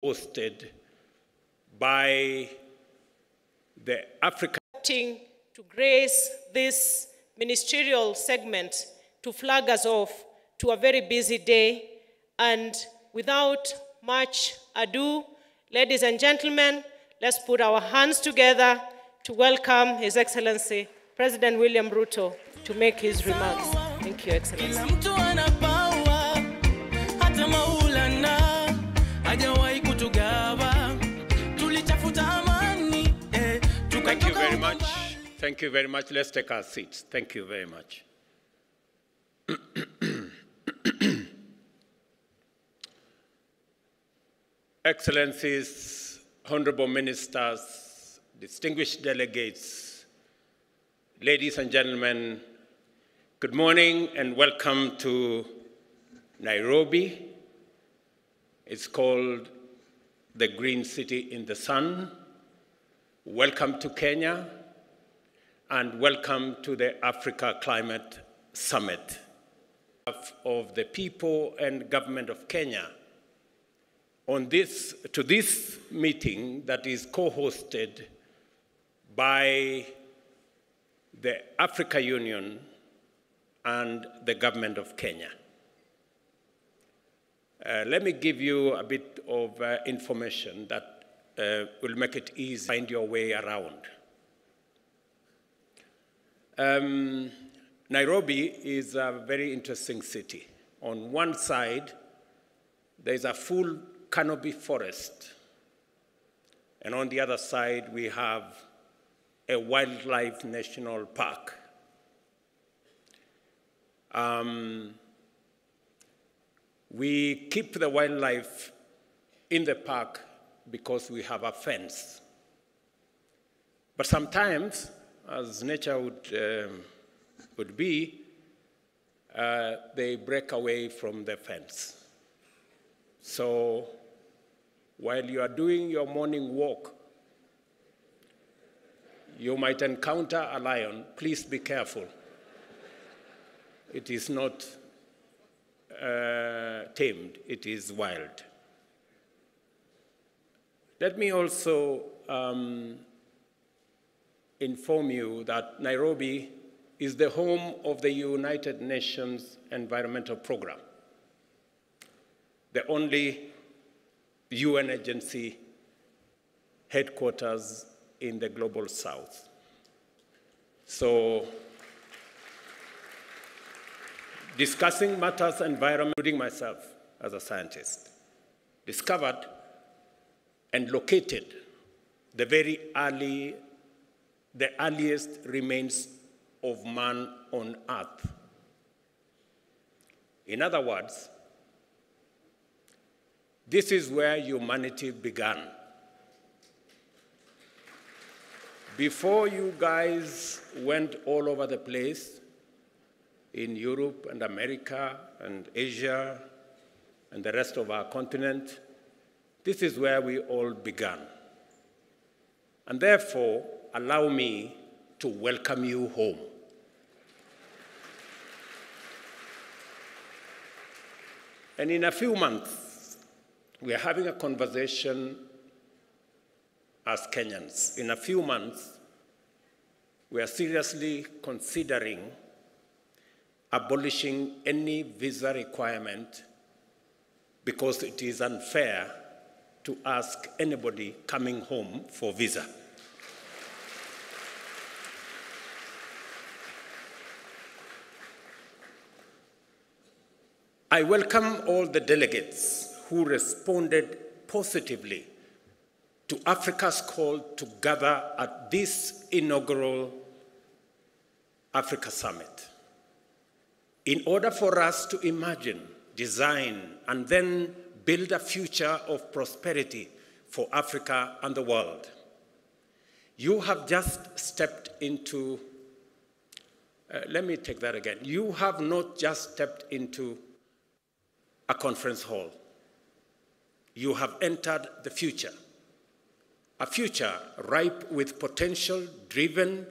hosted by the African to grace this ministerial segment to flag us off to a very busy day. And without much ado, ladies and gentlemen, let's put our hands together to welcome His Excellency President William Ruto to make his remarks. Thank you, Excellency. Thank you very much. Thank you very much. Let's take our seats. Thank you very much. Excellencies, honorable ministers, distinguished delegates, ladies and gentlemen, good morning and welcome to Nairobi. It's called the Green City in the Sun. Welcome to Kenya and welcome to the Africa Climate Summit. Of the people and government of Kenya to this meeting that is co-hosted by the Africa Union and the government of Kenya. Let me give you a bit of information that will make it easy to find your way around. Nairobi is a very interesting city. On one side, there's a full canopy forest. And on the other side, we have a wildlife national park. We keep the wildlife in the park because we have a fence. But sometimes, as nature would be, they break away from the fence. So while you are doing your morning walk, you might encounter a lion. Please be careful. It is not tamed, it is wild. Let me also inform you that Nairobi is the home of the United Nations Environmental Program, the only UN agency headquarters in the global south. So, discussing matters environment, including myself as a scientist, discovered and located the earliest remains of man on Earth. In other words, this is where humanity began. Before you guys went all over the place, in Europe and America and Asia and the rest of our continent, this is where we all began. And therefore, allow me to welcome you home. And in a few months, we are having a conversation as Kenyans. In a few months, we are seriously considering abolishing any visa requirement because it is unfair to ask anybody coming home for visa. I welcome all the delegates who responded positively to Africa's call to gather at this inaugural Africa Summit in order for us to imagine, design, and then build a future of prosperity for Africa and the world. You have just stepped into, let me take that again. You have not just stepped into a conference hall. You have entered the future, a future ripe with potential driven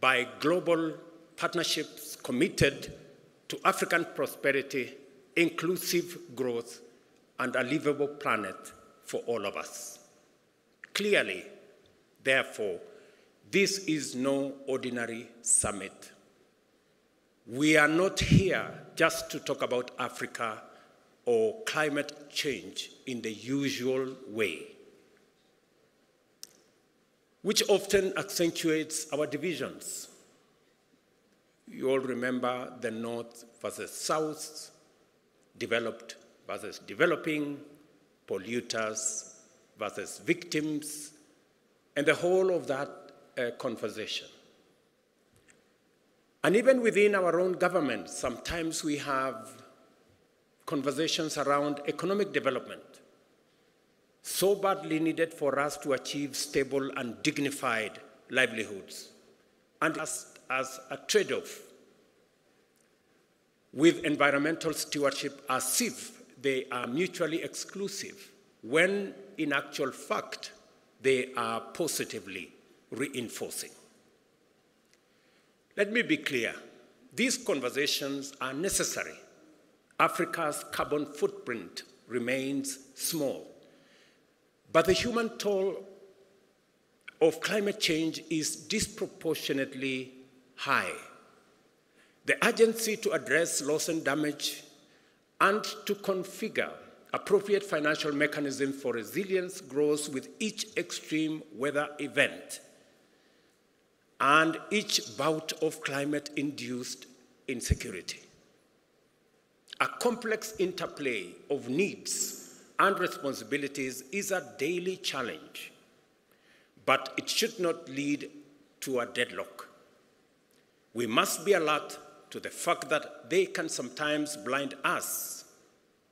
by global partnerships committed to African prosperity, inclusive growth, and a livable planet for all of us. Clearly, therefore, this is no ordinary summit. We are not here just to talk about Africa or climate change in the usual way, which often accentuates our divisions. You all remember the North versus South, developed versus developing, polluters versus victims, and the whole of that conversation. And even within our own government, sometimes we have conversations around economic development, so badly needed for us to achieve stable and dignified livelihoods, and as a trade-off with environmental stewardship as if they are mutually exclusive, when in actual fact, they are positively reinforcing. Let me be clear, these conversations are necessary. Africa's carbon footprint remains small, but the human toll of climate change is disproportionately high. The urgency to address loss and damage and to configure appropriate financial mechanisms for resilience grows with each extreme weather event and each bout of climate-induced insecurity. A complex interplay of needs and responsibilities is a daily challenge, but it should not lead to a deadlock. We must be alert to the fact that they can sometimes blind us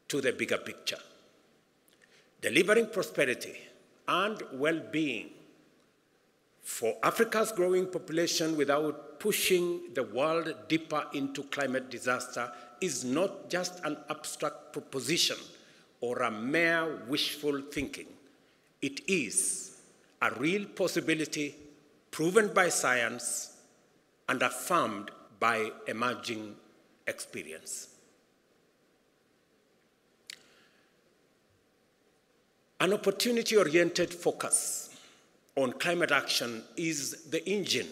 to the bigger picture. Delivering prosperity and well-being for Africa's growing population without pushing the world deeper into climate disaster is not just an abstract proposition or a mere wishful thinking. It is a real possibility proven by science and affirmed by emerging experience. An opportunity-oriented focus on climate action is the engine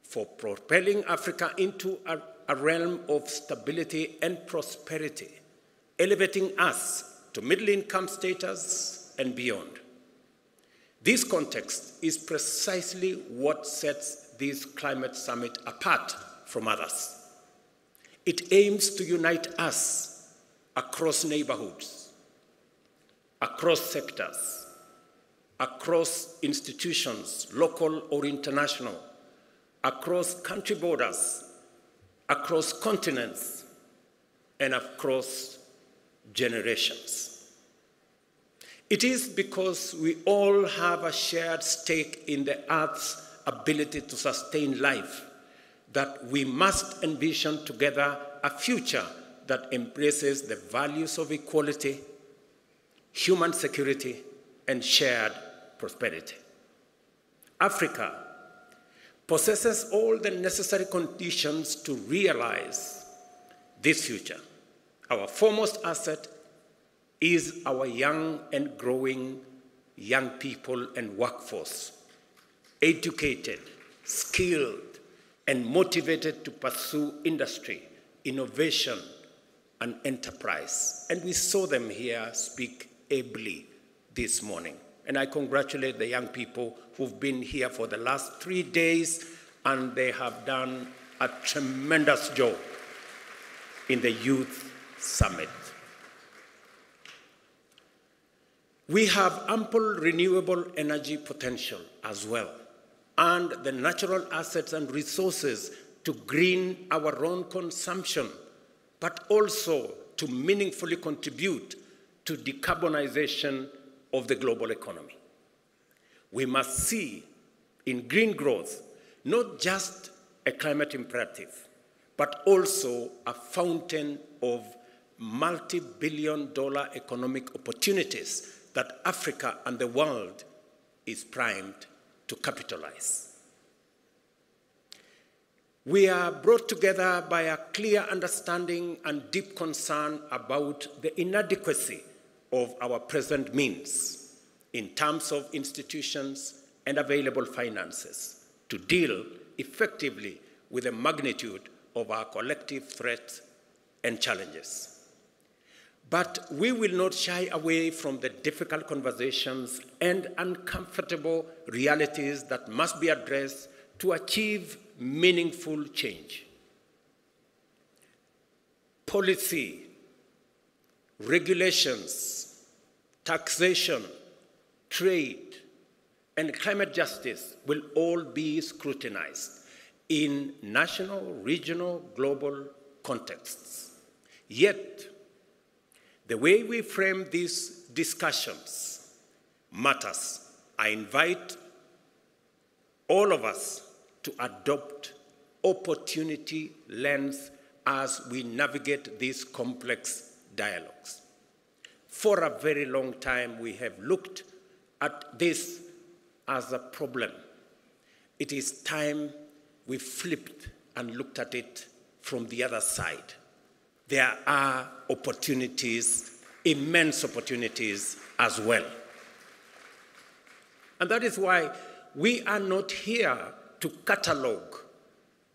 for propelling Africa into a realm of stability and prosperity, elevating us to middle-income status and beyond. This context is precisely what sets this climate summit apart from others. It aims to unite us across neighborhoods, across sectors, across institutions, local or international, across country borders, across continents, and across generations. It is because we all have a shared stake in the Earth's ability to sustain life that we must envision together a future that embraces the values of equality, human security, and shared prosperity. Africa possesses all the necessary conditions to realize this future. Our foremost asset is our young and growing young people and workforce, educated, skilled, and motivated to pursue industry, innovation, and enterprise. And we saw them here speak ably this morning. And I congratulate the young people who've been here for the last 3 days, and they have done a tremendous job in the Youth Summit. We have ample renewable energy potential as well, and the natural assets and resources to green our own consumption, but also to meaningfully contribute to decarbonization of the global economy. We must see in green growth not just a climate imperative, but also a fountain of multi-billion-dollar economic opportunities that Africa and the world is primed to capitalize. We are brought together by a clear understanding and deep concern about the inadequacy of our present means in terms of institutions and available finances to deal effectively with the magnitude of our collective threats and challenges. But we will not shy away from the difficult conversations and uncomfortable realities that must be addressed to achieve meaningful change. Policy, regulations, taxation, trade, and climate justice will all be scrutinized in national, regional, global contexts. Yet, the way we frame these discussions matters. I invite all of us to adopt opportunity lens as we navigate these complex dialogues. For a very long time, we have looked at this as a problem. It is time we flipped and looked at it from the other side. There are opportunities, immense opportunities as well. And that is why we are not here to catalog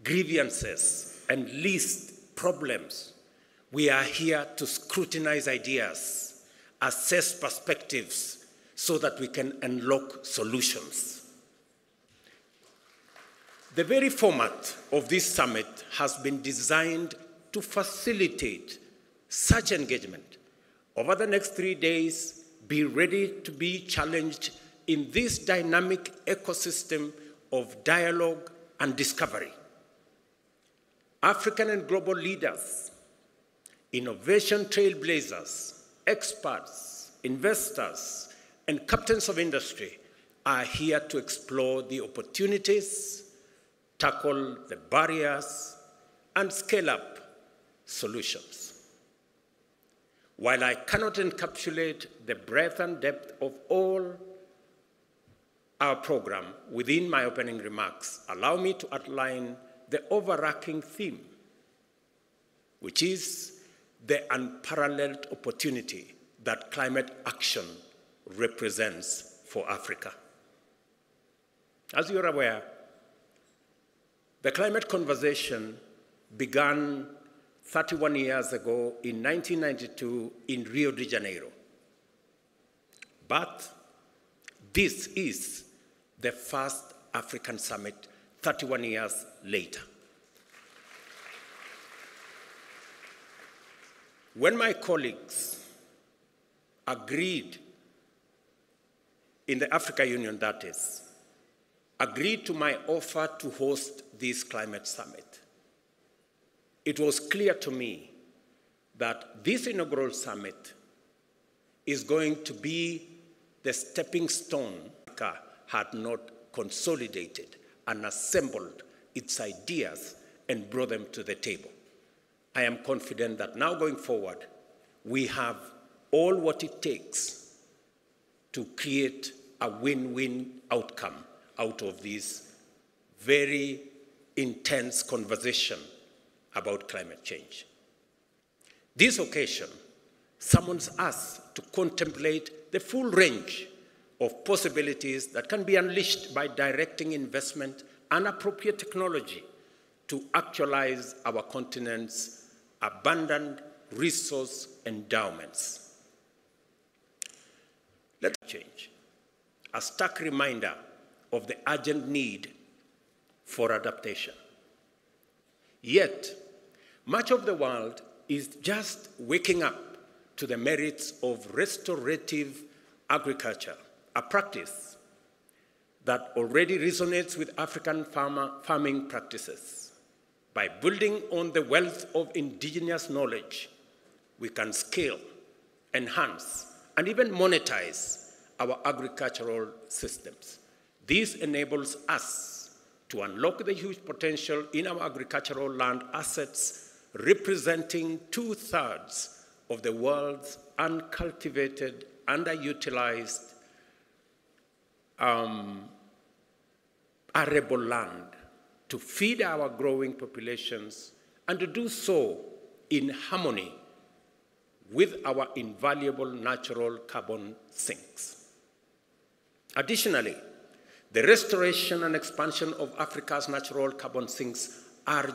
grievances and list problems. We are here to scrutinize ideas, assess perspectives, so that we can unlock solutions. The very format of this summit has been designed to facilitate such engagement. Over the next 3 days, be ready to be challenged in this dynamic ecosystem of dialogue and discovery. African and global leaders, innovation trailblazers, experts, investors, and captains of industry are here to explore the opportunities, tackle the barriers, and scale up solutions. While I cannot encapsulate the breadth and depth of all our program within my opening remarks, allow me to outline the overarching theme, which is the unparalleled opportunity that climate action represents for Africa. As you're aware, the climate conversation began 31 years ago in 1992 in Rio de Janeiro. But this is the first African summit 31 years later. When my colleagues agreed, in the Africa Union that is, agreed to my offer to host this climate summit, it was clear to me that this inaugural summit is going to be the stepping stone. Africa had not consolidated and assembled its ideas and brought them to the table. I am confident that now going forward, we have all what it takes to create a win-win outcome out of this very intense conversation about climate change. This occasion summons us to contemplate the full range of possibilities that can be unleashed by directing investment and appropriate technology to actualize our continent's abundant resource endowments. Let's change, a stark reminder of the urgent need for adaptation. Yet, much of the world is just waking up to the merits of restorative agriculture, a practice that already resonates with African farming practices. By building on the wealth of indigenous knowledge, we can scale, enhance, and even monetize our agricultural systems. This enables us to unlock the huge potential in our agricultural land assets, representing 2/3 of the world's uncultivated, underutilized arable land, to feed our growing populations and to do so in harmony with our invaluable natural carbon sinks. Additionally, the restoration and expansion of Africa's natural carbon sinks are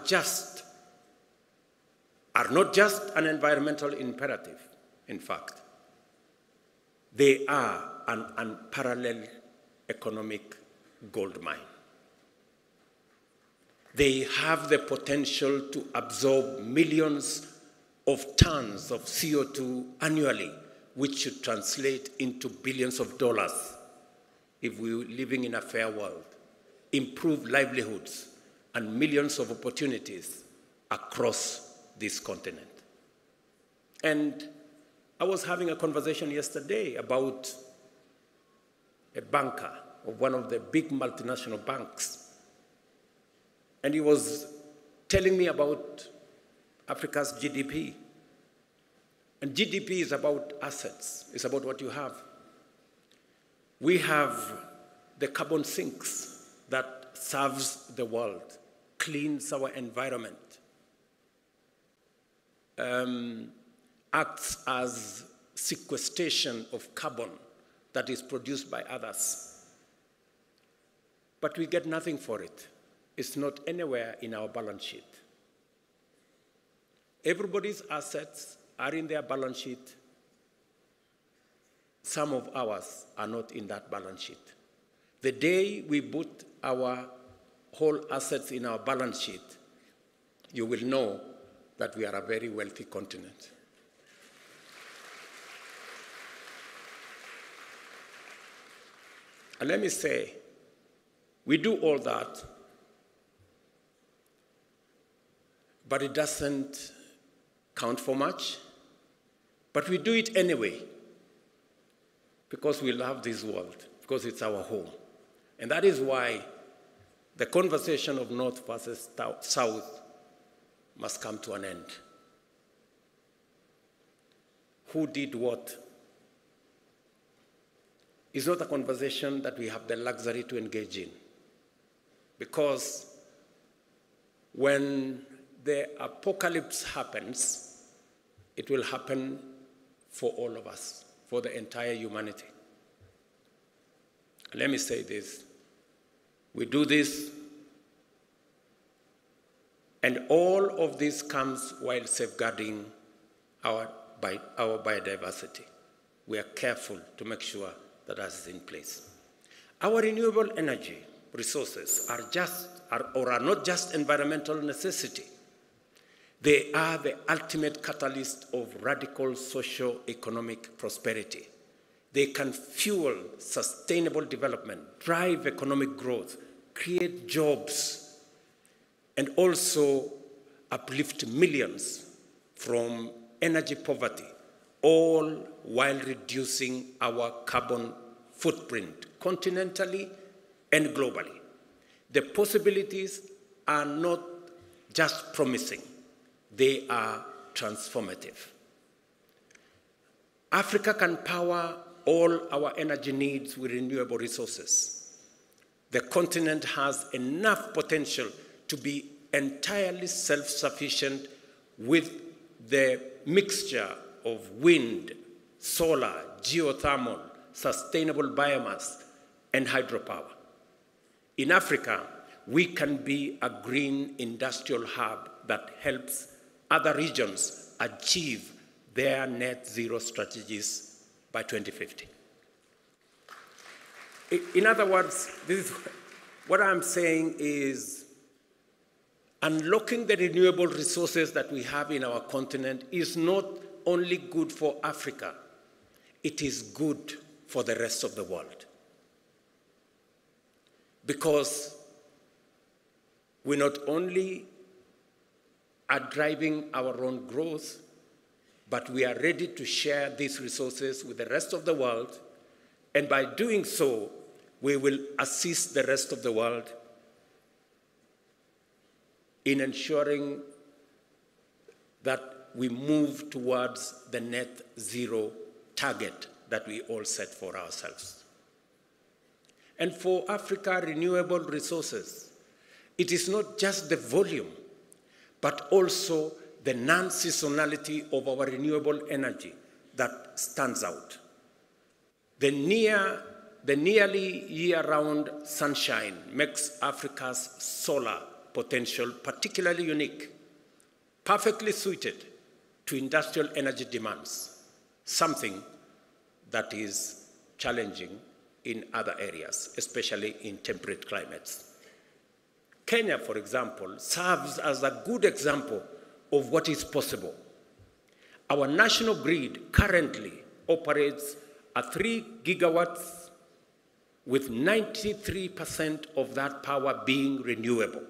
not just an environmental imperative, in fact. They are an unparalleled economic gold mine. They have the potential to absorb millions of tons of CO2 annually, which should translate into billions of dollars if we were living in a fair world, improve livelihoods, and millions of opportunities across this continent. And I was having a conversation yesterday about a banker of one of the big multinational banks. And he was telling me about Africa's GDP. And GDP is about assets. It's about what you have. We have the carbon sinks that serves the world, cleans our environment, acts as sequestration of carbon that is produced by others. But we get nothing for it. It's not anywhere in our balance sheet. Everybody's assets are in their balance sheet. Some of ours are not in that balance sheet. The day we put our whole assets in our balance sheet, you will know that we are a very wealthy continent. And let me say, we do all that, but it doesn't count for much. But we do it anyway, because we love this world, because it's our home. And that is why the conversation of North versus South must come to an end. Who did what? It's not a conversation that we have the luxury to engage in, because when the apocalypse happens, it will happen for all of us, for the entire humanity. Let me say this. We do this, and all of this comes while safeguarding our biodiversity. We are careful to make sure that that is in place. Our renewable energy resources are not just environmental necessity. They are the ultimate catalyst of radical socio-economic prosperity. They can fuel sustainable development, drive economic growth, create jobs, and also uplift millions from energy poverty, all while reducing our carbon footprint continentally and globally. The possibilities are not just promising, they are transformative. Africa can power all our energy needs with renewable resources. The continent has enough potential to be entirely self-sufficient with the mixture of wind, solar, geothermal, sustainable biomass, and hydropower. In Africa, we can be a green industrial hub that helps other regions achieve their net zero strategies by 2050. In other words, what I'm saying is unlocking the renewable resources that we have in our continent is not only good for Africa, it is good for the rest of the world. Because we not only are driving our own growth, but we are ready to share these resources with the rest of the world, and by doing so, we will assist the rest of the world in ensuring that we move towards the net zero target that we all set for ourselves. And for Africa, renewable resources, it is not just the volume, but also the non-seasonality of our renewable energy that stands out. The nearly year-round sunshine makes Africa's solar potential particularly unique, perfectly suited to industrial energy demands, something that is challenging in other areas, especially in temperate climates. Kenya, for example, serves as a good example of what is possible. Our national grid currently operates at 3 gigawatts, with 93% of that power being renewable.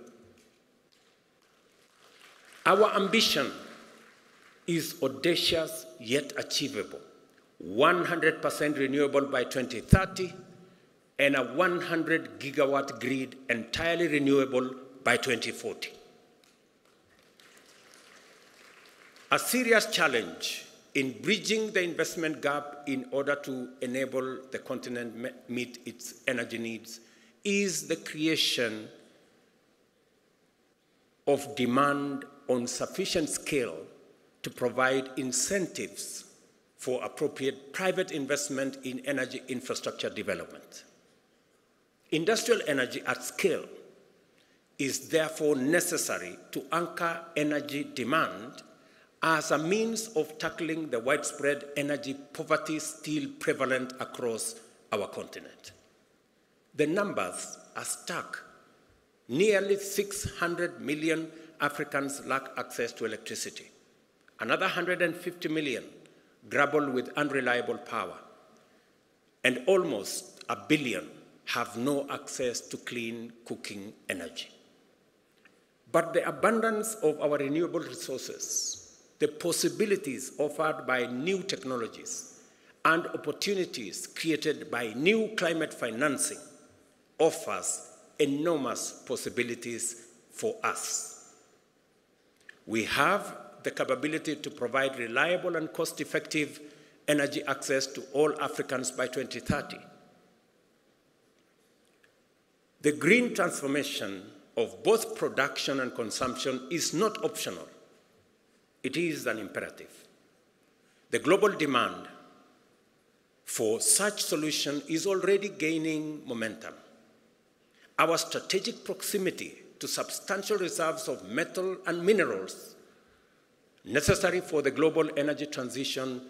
Our ambition is audacious yet achievable: 100% renewable by 2030 and a 100 gigawatt grid entirely renewable by 2040. A serious challenge in bridging the investment gap in order to enable the continent meet its energy needs is the creation of demand on sufficient scale to provide incentives for appropriate private investment in energy infrastructure development. Industrial energy at scale is therefore necessary to anchor energy demand as a means of tackling the widespread energy poverty still prevalent across our continent. The numbers are stark. Nearly 600 million Africans lack access to electricity. Another 150 million grapple with unreliable power. And almost 1 billion have no access to clean cooking energy. But the abundance of our renewable resources, the possibilities offered by new technologies, and opportunities created by new climate financing offers enormous possibilities for us. We have the capability to provide reliable and cost-effective energy access to all Africans by 2030. The green transformation of both production and consumption is not optional. It is an imperative. The global demand for such solution is already gaining momentum. Our strategic proximity to substantial reserves of metal and minerals necessary for the global energy transition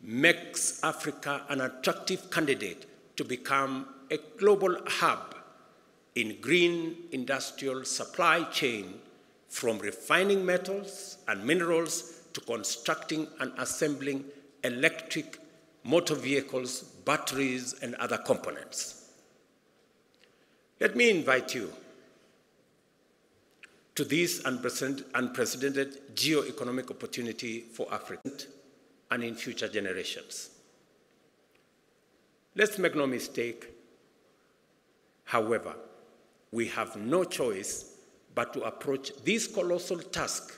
makes Africa an attractive candidate to become a global hub in green industrial supply chain, from refining metals and minerals to constructing and assembling electric motor vehicles, batteries, and other components. Let me invite you to this unprecedented geo-economic opportunity for Africa and in future generations. Let's make no mistake, however, we have no choice but to approach this colossal task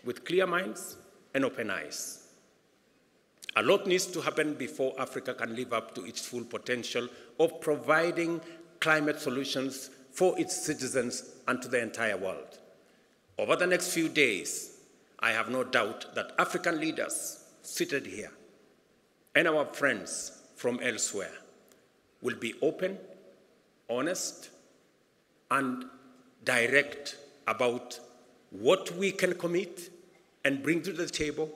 with clear minds and open eyes. A lot needs to happen before Africa can live up to its full potential of providing climate solutions for its citizens and to the entire world. Over the next few days, I have no doubt that African leaders seated here and our friends from elsewhere will be open, honest, and direct about what we can commit and bring to the table,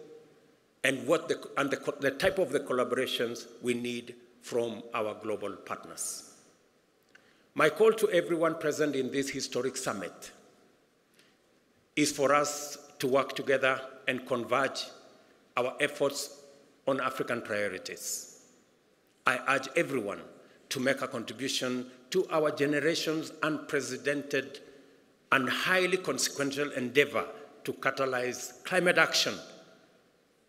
and the type of the collaborations we need from our global partners. My call to everyone present in this historic summit is for us to work together and converge our efforts on African priorities. I urge everyone to make a contribution to our generation's unprecedented and highly consequential endeavor to catalyze climate action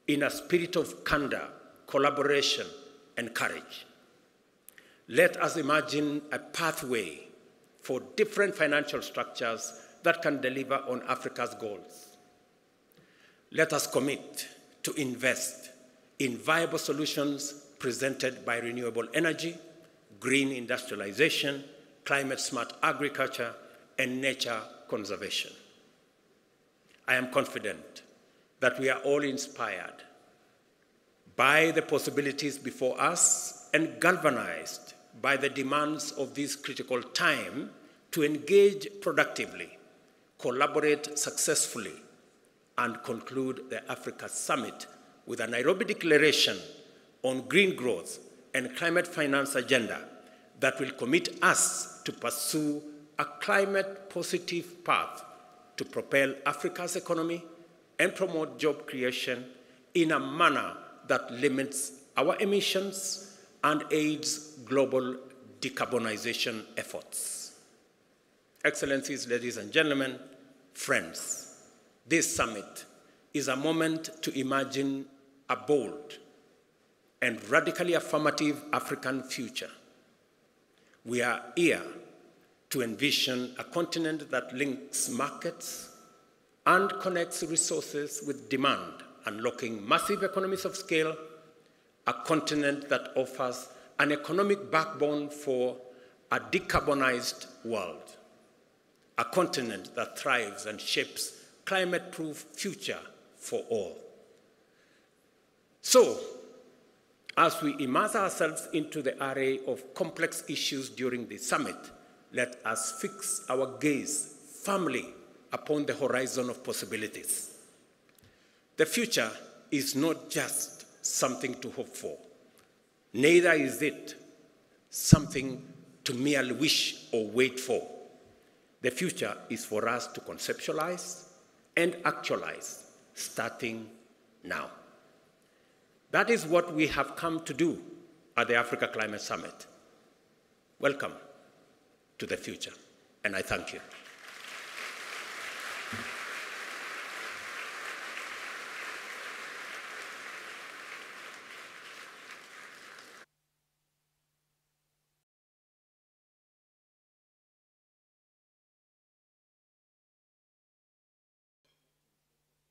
in a spirit of candor, collaboration, and courage. Let us imagine a pathway for different financial structures that can deliver on Africa's goals. Let us commit to invest in viable solutions presented by renewable energy, green industrialization, climate-smart agriculture, and nature conservation. I am confident that we are all inspired by the possibilities before us and galvanized by the demands of this critical time to engage productively, collaborate successfully, and conclude the Africa Summit with a Nairobi Declaration on green growth and climate finance agenda that will commit us to pursue a climate-positive path to propel Africa's economy and promote job creation in a manner that limits our emissions and aids global decarbonization efforts. Excellencies, ladies and gentlemen, friends, this summit is a moment to imagine a bold and radically affirmative African future. We are here to envision a continent that links markets and connects resources with demand, unlocking massive economies of scale, a continent that offers an economic backbone for a decarbonized world, a continent that thrives and shapes climate-proof future for all. So, as we immerse ourselves into the array of complex issues during the summit, let us fix our gaze firmly upon the horizon of possibilities. The future is not just something to hope for. Neither is it something to merely wish or wait for. The future is for us to conceptualize and actualize, starting now. That is what we have come to do at the Africa Climate Summit. Welcome to the future, and I thank you.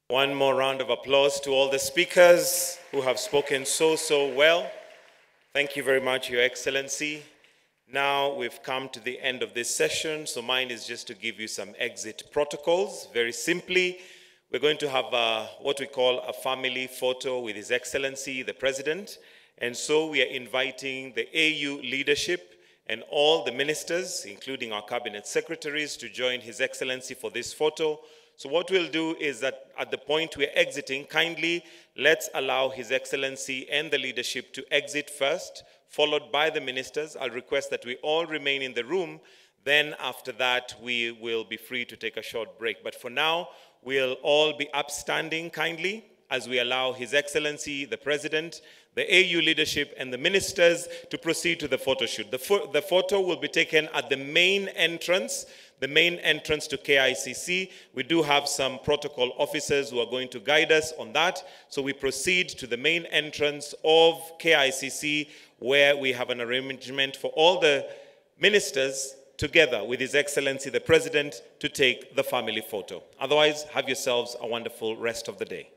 One more round of applause to all the speakers who have spoken so well. Thank you very much, Your Excellency. Now we've come to the end of this session, so mine is just to give you some exit protocols. Very simply, we're going to have what we call a family photo with His Excellency, the President. And so we are inviting the AU leadership and all the ministers, including our cabinet secretaries, to join His Excellency for this photo. So what we'll do is that at the point we're exiting, kindly let's allow His Excellency and the leadership to exit first, followed by the ministers. I'll request that we all remain in the room. Then after that, we will be free to take a short break. But for now, we'll all be upstanding kindly as we allow His Excellency, the President, the AU leadership, and the ministers to proceed to the photo shoot. The photo will be taken at the main entrance to KICC. We do have some protocol officers who are going to guide us on that. So we proceed to the main entrance of KICC, where we have an arrangement for all the ministers together with His Excellency the President to take the family photo. Otherwise, have yourselves a wonderful rest of the day.